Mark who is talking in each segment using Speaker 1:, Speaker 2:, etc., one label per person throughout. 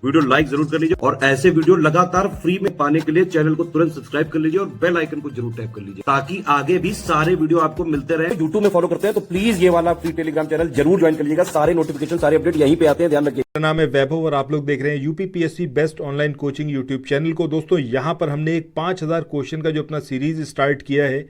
Speaker 1: Video like जरूर कर लीजिए और ऐसे वीडियो लगातार फ्री में पाने के लिए चैनल को तुरंत सब्सक्राइब कर लीजिए और बेल आइकन को जरूर टैप कर लीजिए ताकि आगे भी सारे वीडियो आपको मिलते रहे।
Speaker 2: यूट्यूब में फॉलो करते हैं तो प्लीज ये वाला फ्री टेलीग्राम चैनल जरूर ज्वाइन कर लीजिएगा। सारे नोटिफिकेशन सारे अपडेट यहीं पे आते हैं, ध्यान रखिए।
Speaker 3: मेरा नाम है वैभव और आप लोग देख रहे हैं UPPSC best online coaching YouTube channel को। दोस्तों यहाँ पर हमने एक 5000 क्वेश्चन का जो अपना सीरीज स्टार्ट किया है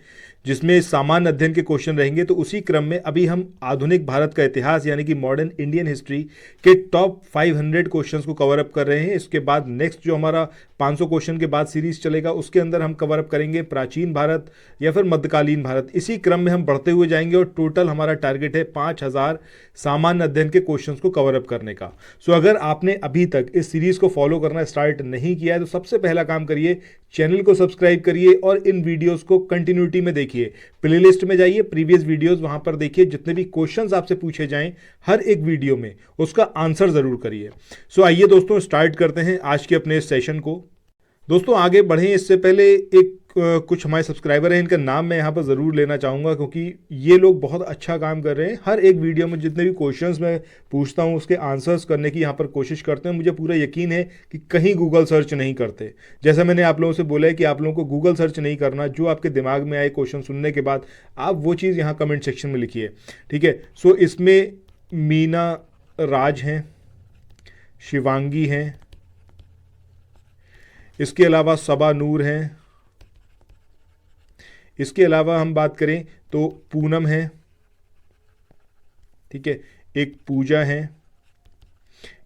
Speaker 3: जिसमें सामान्य अध्ययन के क्वेश्चन रहेंगे, तो उसी क्रम में अभी हम आधुनिक भारत का इतिहास यानी कि मॉडर्न इंडियन हिस्ट्री के टॉप 500 क्वेश्चंस को कवर अप कर रहे हैं। इसके बाद नेक्स्ट जो हमारा 500 क्वेश्चन के बाद सीरीज चलेगा उसके अंदर हम कवर अप करेंगे प्राचीन भारत या फिर मध्यकालीन भारत। इसी क्रम में हम बढ़ते हुए जाएंगे और टोटल हमारा टारगेट है 5000 सामान्य अध्ययन के क्वेश्चंस को कवर अप करने का। सो अगर आपने अभी तक इस सीरीज को फॉलो करना स्टार्ट नहीं किया है तो सबसे पहला काम करिए, चैनल को सब्सक्राइब करिए और इन वीडियोस को कंटिन्यूटी में देखिए। प्लेलिस्ट में जाइए, प्रीवियस वीडियोस वहां पर देखिए, जितने भी क्वेश्चंस आपसे पूछे जाएं हर एक वीडियो में उसका आंसर जरूर करिए। सो आइए दोस्तों स्टार्ट करते हैं आज के अपने सेशन को। दोस्तों आगे बढ़ें इससे पहले कुछ हमारे सब्सक्राइबर हैं, इनका नाम मैं यहाँ पर ज़रूर लेना चाहूँगा क्योंकि ये लोग बहुत अच्छा काम कर रहे हैं। हर एक वीडियो में जितने भी क्वेश्चंस मैं पूछता हूँ उसके आंसर्स करने की यहाँ पर कोशिश करते हैं। मुझे पूरा यकीन है कि कहीं गूगल सर्च नहीं करते। जैसा मैंने आप लोगों से बोला है कि आप लोगों को गूगल सर्च नहीं करना, जो आपके दिमाग में आए क्वेश्चन सुनने के बाद आप वो चीज़ यहाँ कमेंट सेक्शन में लिखिए, ठीक है। सो इसमें मीना राज हैं, शिवांगी हैं, इसके अलावा सबा नूर हैं, इसके अलावा हम बात करें तो पूनम है, ठीक है, एक पूजा है,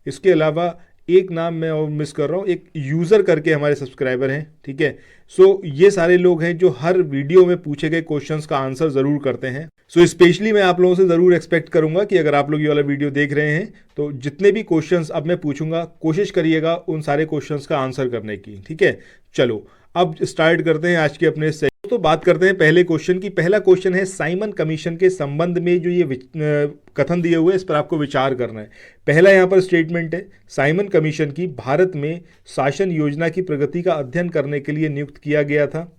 Speaker 3: इसके अलावा एक नाम मैं और मिस कर रहा हूँ, एक यूज़र करके हमारे सब्सक्राइबर हैं, ठीक है। सो ये सारे लोग हैं जो हर वीडियो में पूछे गए क्वेश्चंस का आंसर ज़रूर करते हैं। सो स्पेशली मैं आप लोगों से ज़रूर एक्सपेक्ट करूंगा कि अगर आप लोग ये वाला वीडियो देख रहे हैं तो जितने भी क्वेश्चंस अब मैं पूछूंगा कोशिश करिएगा उन सारे क्वेश्चंस का आंसर करने की, ठीक है। चलो अब स्टार्ट करते हैं आज के अपने तो बात करते हैं पहले क्वेश्चन की। पहला क्वेश्चन है साइमन कमीशन के संबंध में जो ये कथन दिए हुए हैं इस पर आपको विचार करना है। पहला यहाँ पर स्टेटमेंट है, साइमन कमीशन की भारत में शासन योजना की प्रगति का अध्ययन करने के लिए नियुक्त किया गया था।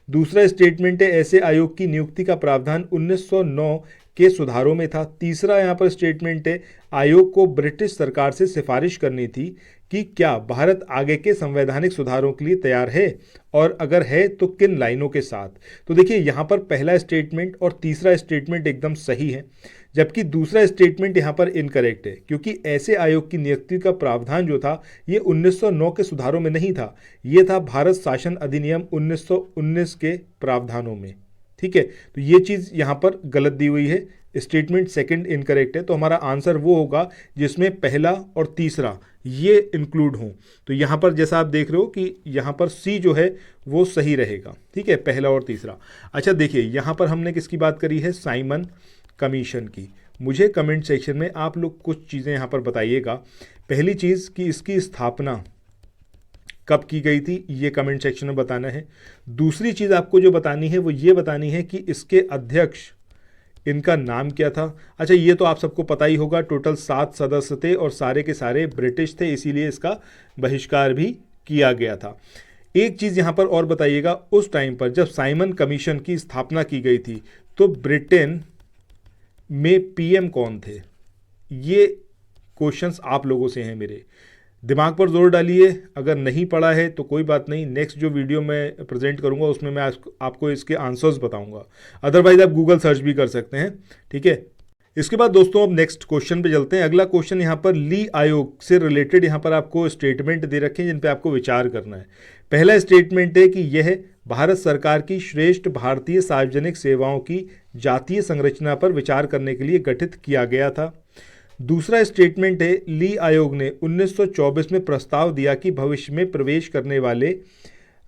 Speaker 3: दूसरा स्टेटमेंट है, ऐसे आयोग की नियुक्ति का प्रावधान 1909 के सुधारों में था। तीसरा यहाँ पर स्टेटमेंट है, आयोग को ब्रिटिश सरकार से सिफारिश करनी थी कि क्या भारत आगे के संवैधानिक सुधारों के लिए तैयार है और अगर है तो किन लाइनों के साथ। तो देखिए यहाँ पर पहला स्टेटमेंट और तीसरा स्टेटमेंट एकदम सही है, जबकि दूसरा स्टेटमेंट यहाँ पर इनकरेक्ट है क्योंकि ऐसे आयोग की नियुक्ति का प्रावधान जो था ये 1909 के सुधारों में नहीं था, ये था भारत शासन अधिनियम 1919 के प्रावधानों में, ठीक है। तो ये चीज़ यहाँ पर गलत दी हुई है, स्टेटमेंट सेकंड इनकरेक्ट है। तो हमारा आंसर वो होगा जिसमें पहला और तीसरा ये इंक्लूड हों। तो यहाँ पर जैसा आप देख रहे हो कि यहाँ पर सी जो है वो सही रहेगा, ठीक है, पहला और तीसरा। अच्छा देखिए यहाँ पर हमने किसकी बात करी है, साइमन कमीशन की। मुझे कमेंट सेक्शन में आप लोग कुछ चीज़ें यहाँ पर बताइएगा। पहली चीज़ कि इसकी स्थापना कब की गई थी ये कमेंट सेक्शन में बताना है। दूसरी चीज़ आपको जो बतानी है वो ये बतानी है कि इसके अध्यक्ष इनका नाम क्या था। अच्छा ये तो आप सबको पता ही होगा, टोटल 7 सदस्य थे और सारे के सारे ब्रिटिश थे, इसीलिए इसका बहिष्कार भी किया गया था। एक चीज़ यहाँ पर और बताइएगा, उस टाइम पर जब साइमन कमीशन की स्थापना की गई थी तो ब्रिटेन में पीएम कौन थे। ये क्वेश्चंस आप लोगों से हैं, मेरे दिमाग पर जोर डालिए। अगर नहीं पढ़ा है तो कोई बात नहीं, नेक्स्ट जो वीडियो मैं प्रेजेंट करूंगा उसमें मैं आपको इसके आंसर्स बताऊंगा, अदरवाइज आप गूगल सर्च भी कर सकते हैं, ठीक है। इसके बाद दोस्तों अब नेक्स्ट क्वेश्चन पे चलते हैं। अगला क्वेश्चन यहाँ पर ली आयोग से रिलेटेड यहाँ पर आपको स्टेटमेंट दे रखे हैं जिन पे आपको विचार करना है। पहला स्टेटमेंट है कि यह भारत सरकार की श्रेष्ठ भारतीय सार्वजनिक सेवाओं की जातीय संरचना पर विचार करने के लिए गठित किया गया था। दूसरा स्टेटमेंट है, ली आयोग ने 1924 में प्रस्ताव दिया कि भविष्य में प्रवेश करने वाले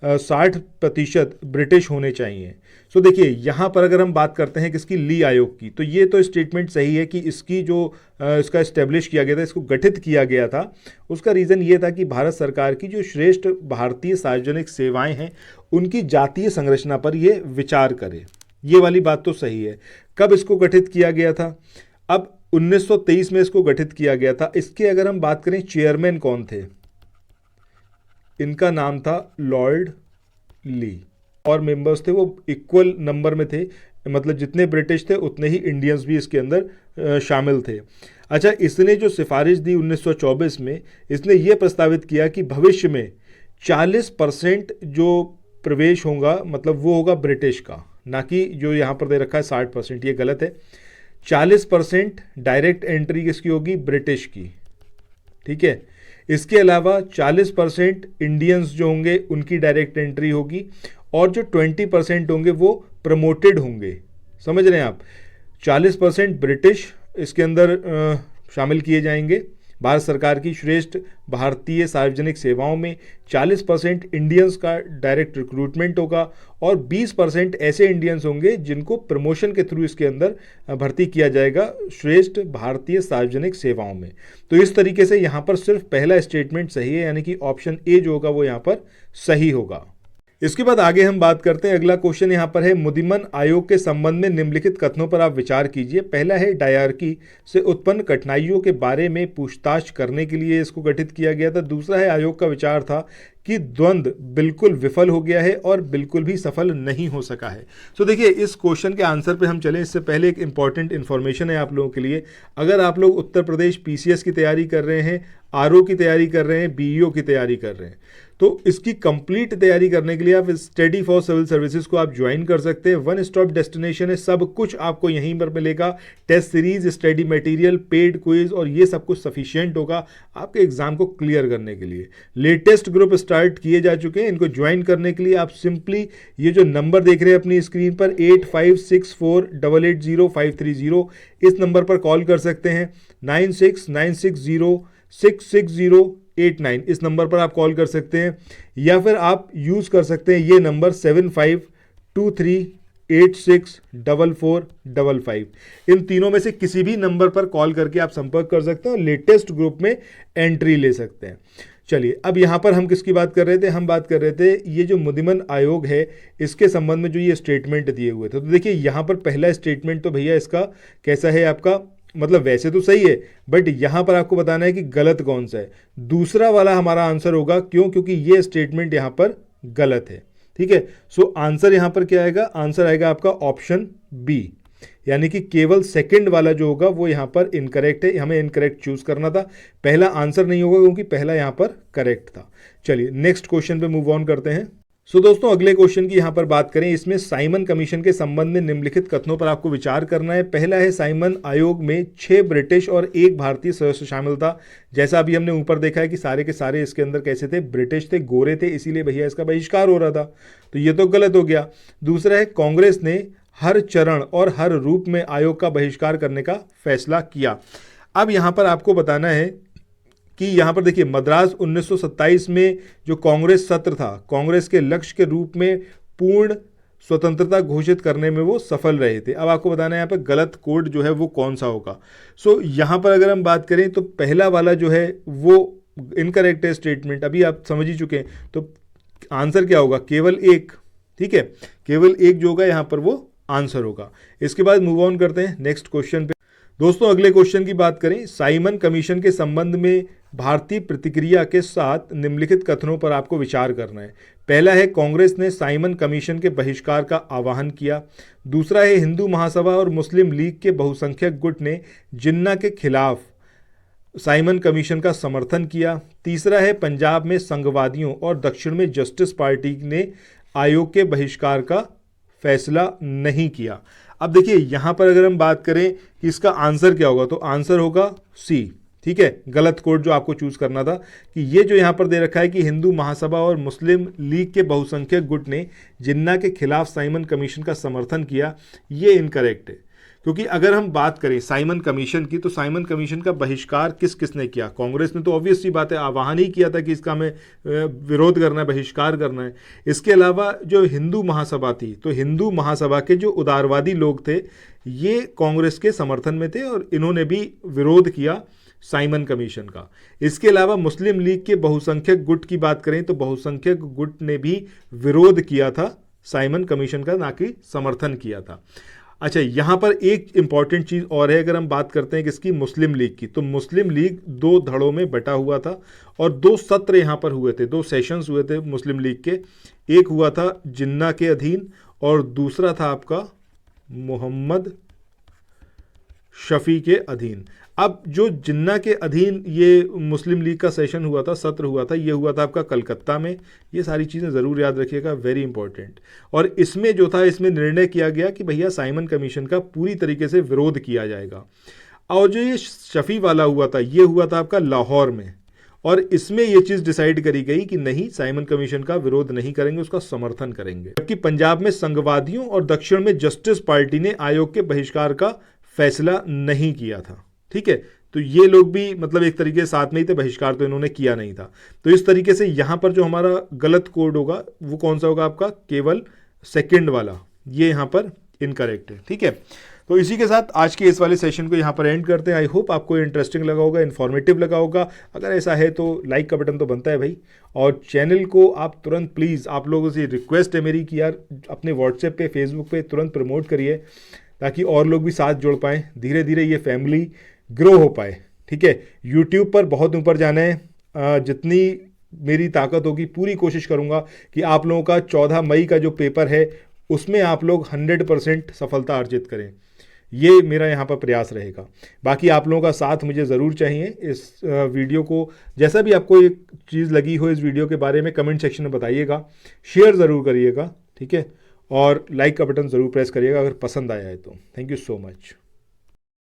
Speaker 3: 60% ब्रिटिश होने चाहिए। सो देखिए यहाँ पर अगर हम बात करते हैं किसकी, ली आयोग की, तो ये तो स्टेटमेंट सही है कि इसकी जो इसका इस्टेब्लिश किया गया था, इसको गठित किया गया था, उसका रीज़न ये था कि भारत सरकार की जो श्रेष्ठ भारतीय सार्वजनिक सेवाएं हैं उनकी जातीय संरचना पर ये विचार करे। ये वाली बात तो सही है। कब इसको गठित किया गया था, अब 1923 में इसको गठित किया गया था। इसके अगर हम बात करें चेयरमैन कौन थे, इनका नाम था लॉर्ड ली और मेंबर्स थे वो इक्वल नंबर में थे, मतलब जितने ब्रिटिश थे उतने ही इंडियंस भी इसके अंदर शामिल थे। अच्छा, इसने जो सिफारिश दी 1924 में, इसने ये प्रस्तावित किया कि भविष्य में 40% जो प्रवेश होगा मतलब वो होगा ब्रिटिश का, ना कि जो यहाँ पर दे रखा है 60%, ये गलत है। 40% डायरेक्ट एंट्री किसकी होगी? ब्रिटिश की, ठीक है। इसके अलावा 40% इंडियंस जो होंगे उनकी डायरेक्ट एंट्री होगी, और जो 20% होंगे वो प्रमोटेड होंगे। समझ रहे हैं आप? 40% ब्रिटिश इसके अंदर शामिल किए जाएंगे भारत सरकार की श्रेष्ठ भारतीय सार्वजनिक सेवाओं में, 40% इंडियंस का डायरेक्ट रिक्रूटमेंट होगा, और 20% ऐसे इंडियंस होंगे जिनको प्रमोशन के थ्रू इसके अंदर भर्ती किया जाएगा श्रेष्ठ भारतीय सार्वजनिक सेवाओं में। तो इस तरीके से यहाँ पर सिर्फ पहला स्टेटमेंट सही है, यानी कि ऑप्शन ए जो होगा वो यहाँ पर सही होगा। इसके बाद आगे हम बात करते हैं। अगला क्वेश्चन यहाँ पर है, मुदिमन आयोग के संबंध में निम्नलिखित कथनों पर आप विचार कीजिए। पहला है, डायरकी से उत्पन्न कठिनाइयों के बारे में पूछताछ करने के लिए इसको गठित किया गया था। दूसरा है, आयोग का विचार था कि द्वंद्व बिल्कुल विफल हो गया है और बिल्कुल भी सफल नहीं हो सका है। तो देखिए, इस क्वेश्चन के आंसर पे हम चलें इससे पहले एक इंपॉर्टेंट इन्फॉर्मेशन है आप लोगों के लिए। अगर आप लोग उत्तर प्रदेश पीसीएस की तैयारी कर रहे हैं, आरओ की तैयारी कर रहे हैं, बीईओ की तैयारी कर रहे हैं, तो इसकी कंप्लीट तैयारी करने के लिए आप स्टडी फॉर सिविल सर्विसेज को आप ज्वाइन कर सकते हैं। वन स्टॉप डेस्टिनेशन है, सब कुछ आपको यहीं पर मिलेगा। Test series, study material, paid quiz, और ये सब कुछ सफिशिएंट होगा आपके एग्जाम को क्लियर करने के लिए। लेटेस्ट ग्रुप स्टार्ट किए जा चुके हैं। इनको ज्वाइन करने के लिए आप सिंपली ये जो नंबर देख रहे हैं अपनी स्क्रीन पर 8564880530, इस नंबर पर कॉल कर सकते हैं। 9696066089, इस नंबर पर आप कॉल कर सकते हैं, या फिर आप यूज़ कर सकते हैं ये नंबर 7523864455। इन तीनों में से किसी भी नंबर पर कॉल करके आप संपर्क कर सकते हैं और लेटेस्ट ग्रुप में एंट्री ले सकते हैं। चलिए, अब यहाँ पर हम किसकी बात कर रहे थे? हम बात कर रहे थे ये जो मुदिमन आयोग है इसके संबंध में जो ये स्टेटमेंट दिए हुए थे। तो देखिए, यहाँ पर पहला स्टेटमेंट तो भैया इसका कैसा है आपका, मतलब वैसे तो सही है, बट यहां पर आपको बताना है कि गलत कौन सा है। दूसरा वाला हमारा आंसर होगा। क्यों? क्योंकि ये स्टेटमेंट यहां पर गलत है, ठीक है। सो आंसर यहां पर क्या आएगा? आंसर आएगा आपका ऑप्शन बी, यानी कि केवल सेकंड वाला जो होगा वो यहां पर इनकरेक्ट है। हमें इनकरेक्ट चूज करना था, पहला आंसर नहीं होगा क्योंकि पहला यहां पर करेक्ट था। चलिए, नेक्स्ट क्वेश्चन पे मूव ऑन करते हैं। सो दोस्तों, अगले क्वेश्चन की यहाँ पर बात करें। इसमें साइमन कमीशन के संबंध में निम्नलिखित कथनों पर आपको विचार करना है। पहला है, साइमन आयोग में 6 ब्रिटिश और 1 भारतीय सदस्य शामिल था। जैसा अभी हमने ऊपर देखा है कि सारे के सारे इसके अंदर कैसे थे? ब्रिटिश थे, गोरे थे, इसीलिए भैया इसका बहिष्कार हो रहा था, तो ये तो गलत हो गया। दूसरा है, कांग्रेस ने हर चरण और हर रूप में आयोग का बहिष्कार करने का फैसला किया। अब यहाँ पर आपको बताना है कि यहाँ पर देखिए, मद्रास 1927 में जो कांग्रेस सत्र था, कांग्रेस के लक्ष्य के रूप में पूर्ण स्वतंत्रता घोषित करने में वो सफल रहे थे। अब आपको बताना है यहाँ पर गलत कोड जो है वो कौन सा होगा। सो यहाँ पर अगर हम बात करें तो पहला वाला जो है वो इनकरेक्ट है स्टेटमेंट, अभी आप समझ ही चुके हैं। तो आंसर क्या होगा? केवल एक, ठीक है, केवल एक जो होगा यहाँ पर वो आंसर होगा। इसके बाद मूव ऑन करते हैं नेक्स्ट क्वेश्चन पे। दोस्तों, अगले क्वेश्चन की बात करें। साइमन कमीशन के संबंध में भारतीय प्रतिक्रिया के साथ निम्नलिखित कथनों पर आपको विचार करना है। पहला है, कांग्रेस ने साइमन कमीशन के बहिष्कार का आह्वान किया। दूसरा है, हिंदू महासभा और मुस्लिम लीग के बहुसंख्यक गुट ने जिन्ना के खिलाफ साइमन कमीशन का समर्थन किया। तीसरा है, पंजाब में संघवादियों और दक्षिण में जस्टिस पार्टी ने आयोग के बहिष्कार का फैसला नहीं किया। अब देखिए, यहां पर अगर हम बात करें कि इसका आंसर क्या होगा, तो आंसर होगा सी, ठीक है। गलत कोड जो आपको चूज करना था कि ये जो यहां पर दे रखा है कि हिंदू महासभा और मुस्लिम लीग के बहुसंख्यक गुट ने जिन्ना के खिलाफ साइमन कमीशन का समर्थन किया, ये इनकरेक्ट है। क्योंकि अगर हम बात करें साइमन कमीशन की, तो साइमन कमीशन का बहिष्कार किस किसने किया? कांग्रेस ने तो ऑब्वियस सी बात है आह्वान ही किया था कि इसका हमें विरोध करना है, बहिष्कार करना है। इसके अलावा जो हिंदू महासभा थी, तो हिंदू महासभा के जो उदारवादी लोग थे ये कांग्रेस के समर्थन में थे और इन्होंने भी विरोध किया साइमन कमीशन का। इसके अलावा मुस्लिम लीग के बहुसंख्यक गुट की बात करें तो बहुसंख्यक गुट ने भी विरोध किया था साइमन कमीशन का, ना कि समर्थन किया था। अच्छा, यहाँ पर एक इंपॉर्टेंट चीज़ और है। अगर हम बात करते हैं किसकी? मुस्लिम लीग की, तो मुस्लिम लीग 2 धड़ों में बटा हुआ था और 2 सत्र यहाँ पर हुए थे, 2 सेशंस हुए थे मुस्लिम लीग के। एक हुआ था जिन्ना के अधीन और दूसरा था आपका मोहम्मद शफी के अधीन। अब जो जिन्ना के अधीन ये मुस्लिम लीग का सेशन हुआ था, सत्र हुआ था, ये हुआ था आपका कलकत्ता में। ये सारी चीज़ें ज़रूर याद रखिएगा, वेरी इंपॉर्टेंट। और इसमें जो था, इसमें निर्णय किया गया कि भैया साइमन कमीशन का पूरी तरीके से विरोध किया जाएगा। और जो ये शफी वाला हुआ था, ये हुआ था आपका लाहौर में, और इसमें ये चीज़ डिसाइड करी गई कि नहीं, साइमन कमीशन का विरोध नहीं करेंगे, उसका समर्थन करेंगे। जबकि पंजाब में संघवादियों और दक्षिण में जस्टिस पार्टी ने आयोग के बहिष्कार का फैसला नहीं किया था। ठीक है, तो ये लोग भी मतलब एक तरीके से साथ में ही थे, बहिष्कार तो इन्होंने किया नहीं था। तो इस तरीके से यहाँ पर जो हमारा गलत कोड होगा वो कौन सा होगा आपका, केवल सेकंड वाला, ये यहाँ पर इनकरेक्ट है। ठीक है, तो इसी के साथ आज के इस वाले सेशन को यहाँ पर एंड करते हैं। आई होप आपको इंटरेस्टिंग लगा होगा, इन्फॉर्मेटिव लगा होगा। अगर ऐसा है तो लाइक का बटन तो बनता है भाई, और चैनल को आप तुरंत प्लीज़, आप लोगों से रिक्वेस्ट है मेरी कि यार अपने व्हाट्सएप पे, फेसबुक पे तुरंत प्रमोट करिए, ताकि और लोग भी साथ जुड़ पाएँ, धीरे धीरे ये फैमिली ग्रो हो पाए। ठीक है, यूट्यूब पर बहुत ऊपर जाना है, जितनी मेरी ताकत होगी पूरी कोशिश करूँगा कि आप लोगों का 14 मई का जो पेपर है उसमें आप लोग 100% सफलता अर्जित करें। ये मेरा यहाँ पर प्रयास रहेगा। बाकी आप लोगों का साथ मुझे ज़रूर चाहिए। इस वीडियो को, जैसा भी आपको एक चीज़ लगी हो इस वीडियो के बारे में, कमेंट सेक्शन में बताइएगा, शेयर ज़रूर करिएगा। ठीक है, और लाइक का बटन ज़रूर प्रेस करिएगा अगर पसंद आया है तो। Thank you so much.